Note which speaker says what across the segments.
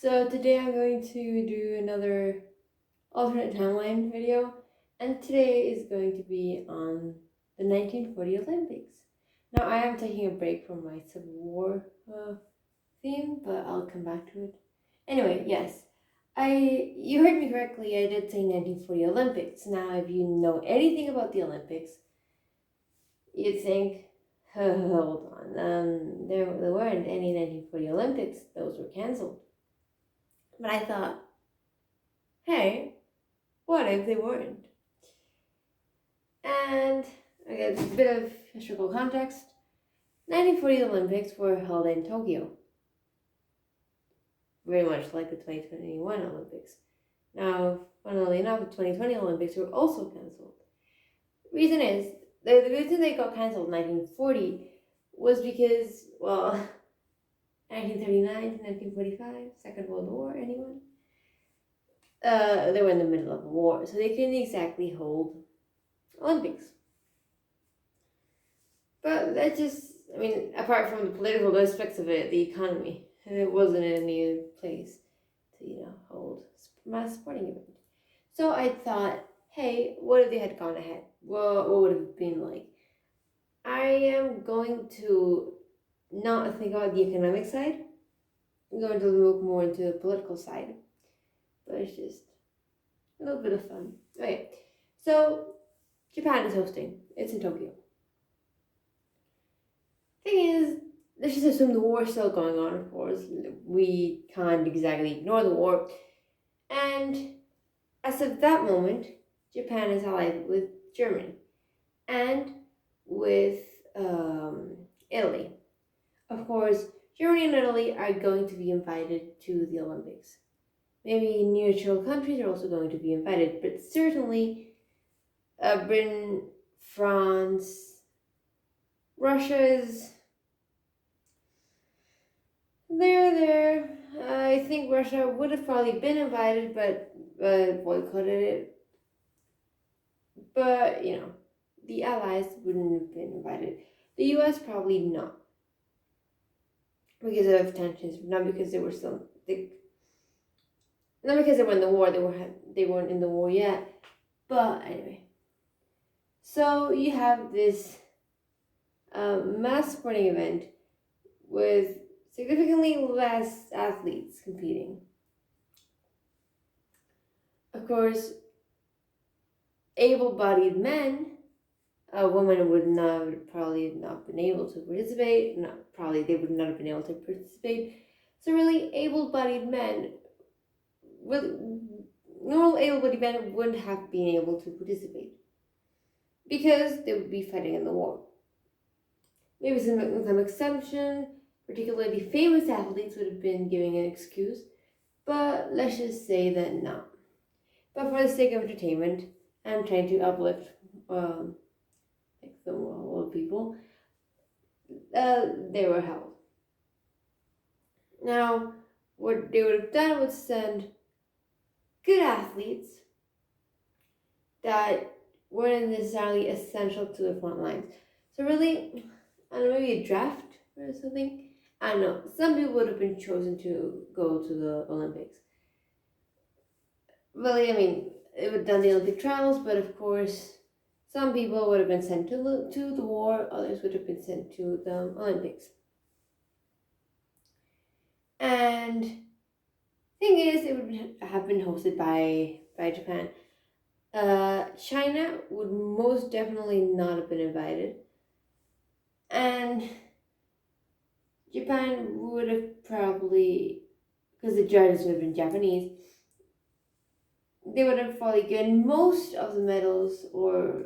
Speaker 1: So today I'm going to do another alternate timeline video, and today is going to be on the 1940 Olympics. Now I am taking a break from my Civil War theme, but I'll come back to it. Anyway, yes, you heard me correctly. I did say 1940 Olympics. Now, if you know anything about the Olympics, you'd think, hold on, there weren't any 1940 Olympics. Those were canceled. But I thought, hey, what if they weren't? And I guess a bit of historical context. 1940 Olympics were held in Tokyo, very much like the 2021 Olympics. Now, funnily enough, the 2020 Olympics were also cancelled. Reason is, the reason they got cancelled in 1940 was because, well, 1939 to 1945, Second World War, anyone? They were in the middle of a war, so they couldn't exactly hold Olympics. But that just, apart from the political aspects of it, the economy, it wasn't in any place to, hold mass sporting event. So I thought, hey, what if they had gone ahead? Well, what would it have been like? I am going to not think about the economic side. I'm going to look more into the political side. But it's just a little bit of fun. Okay, so Japan is hosting. It's in Tokyo. Thing is, let's just assume the war is still going on, of course. We can't exactly ignore the war. And as of that moment, Japan is allied with Germany and with Italy. Of course, Germany and Italy are going to be invited to the Olympics. Maybe neutral countries are also going to be invited, but certainly Britain, France, Russia's they're there. I think Russia would have probably been invited, but boycotted it. But, the Allies wouldn't have been invited. The US probably not. Because of tensions, not because they were still... not because they were in the war, they weren't in the war yet. But anyway. So you have this mass sporting event with significantly less athletes competing. Of course, able-bodied men, a woman would probably not been able to participate. They would not have been able to participate. So really, able-bodied men, normal able-bodied men wouldn't have been able to participate because they would be fighting in the war. Maybe some exception, particularly famous athletes would have been giving an excuse, but let's just say that not. But for the sake of entertainment, I'm trying to uplift the world people. They were held. Now, what they would have done was send good athletes that weren't necessarily essential to the front lines. So really, I don't know, maybe a draft or something. I don't know. Some people would have been chosen to go to the Olympics. Really, it would have done the Olympic trials, but of course, some people would have been sent to the war, others would have been sent to the Olympics. And thing is, it would have been hosted by Japan. China would most definitely not have been invited. And Japan would have probably, because the judges would have been Japanese, they would have probably given most of the medals or,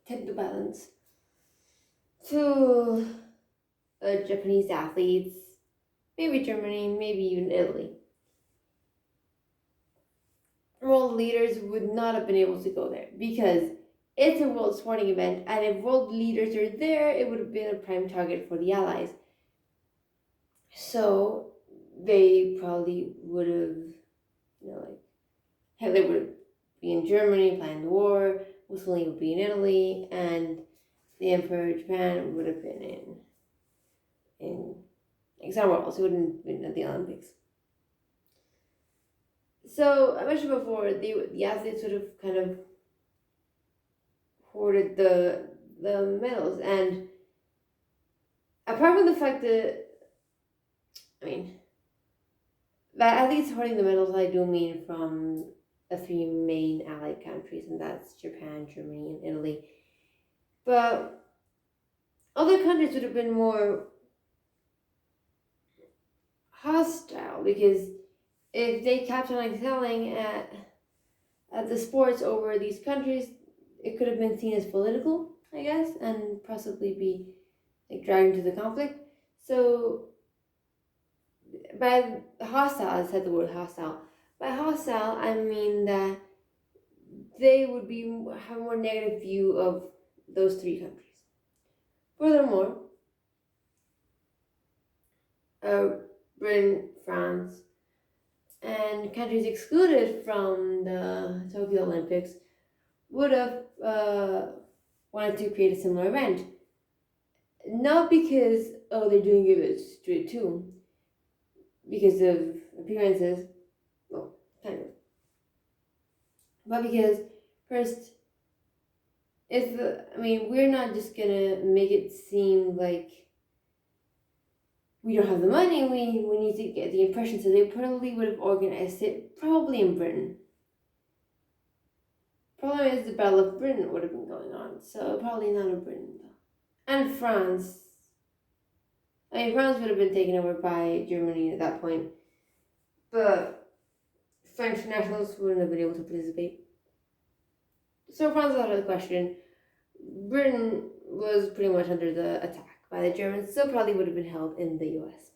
Speaker 1: tipped the balance to Japanese athletes, maybe Germany, maybe even Italy. World leaders would not have been able to go there because it's a world sporting event, and if world leaders are there, it would have been a prime target for the Allies. So they probably would have, Hitler would be in Germany planning the war, Mussolini would be in Italy, and the Emperor of Japan would have been in somewhere else. He wouldn't have been at the Olympics. So I mentioned before, the athletes would have kind of hoarded the medals, and apart from the fact that, I mean, by athletes hoarding the medals, I do mean from the three main allied countries, and that's Japan, Germany, and Italy. But other countries would have been more hostile, because if they kept on excelling at the sports over these countries, it could have been seen as political, I guess, and possibly be like dragged into the conflict. So by hostile, I said the word hostile. By hostile, I mean that they would have a more negative view of those three countries. Furthermore, Britain, France, and countries excluded from the Tokyo Olympics would have wanted to create a similar event. Not because, oh, they're doing it too, because of appearances, well, kind of, but because first, we're not just gonna make it seem like we don't have the money, we need to get the impression, so they probably would have organized it, probably in Britain. Problem is, the Battle of Britain would have been going on, so probably not in Britain, though. And France. France would have been taken over by Germany at that point, but French nationals wouldn't have been able to participate. So France was out of the question. Britain was pretty much under the attack by the Germans, so probably would have been held in the US.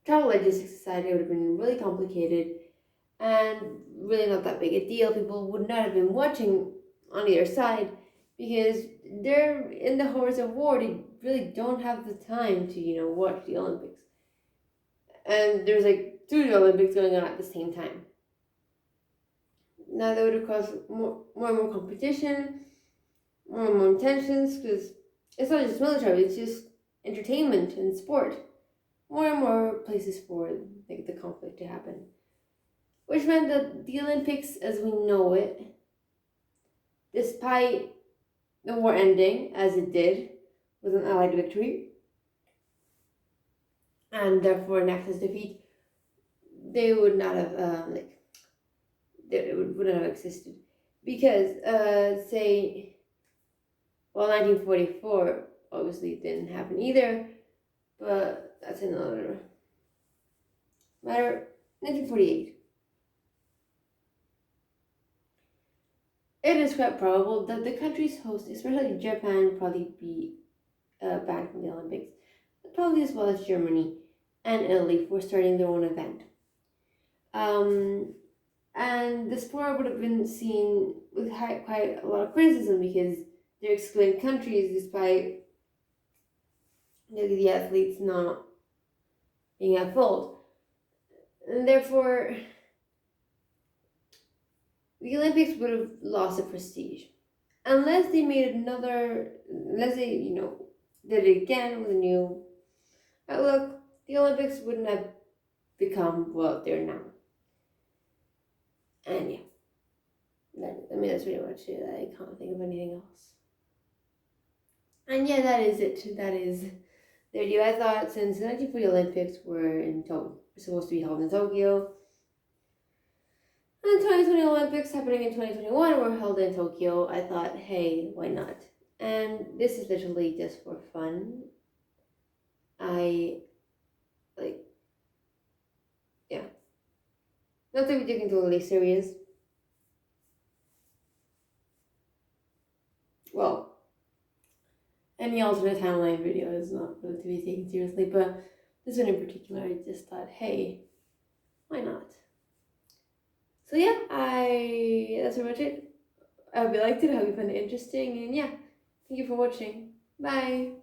Speaker 1: Travel logistics aside, it would have been really complicated and really not that big a deal. People would not have been watching on either side because they're in the horrors of war. They really don't have the time to, watch the Olympics. And there's like 2 Olympics going on at the same time. Now that would have caused more and more competition, more and more tensions, because it's not just military, it's just entertainment and sport. More and more places for the conflict to happen. Which meant that the Olympics as we know it, despite the war ending as it did, with an Allied victory, and therefore an Axis defeat, they would not have, it wouldn't have existed. Because, 1944 obviously didn't happen either, but that's another matter. 1948. It is quite probable that the countries host, especially Japan, would probably be banned from the Olympics, but probably as well as Germany and Italy for starting their own event. And the sport would have been seen with quite a lot of criticism because they're excluding countries despite the athletes not being at fault. And therefore, the Olympics would have lost the prestige. Unless they did it again with a new outlook, the Olympics wouldn't have become what they're now. And yeah, that's pretty much it. I can't think of anything else. And yeah, that is it. That is the video. I thought since the 1940 Olympics were supposed to be held in Tokyo, and the 2020 Olympics happening in 2021 were held in Tokyo, I thought, hey, why not? And this is literally just for fun. Not to be taken totally serious. Well, any alternate timeline video is not really to be taken seriously, but this one in particular, I just thought, hey, why not? So yeah, that's pretty much it. I hope you liked it, I hope you found it interesting, and yeah, thank you for watching. Bye!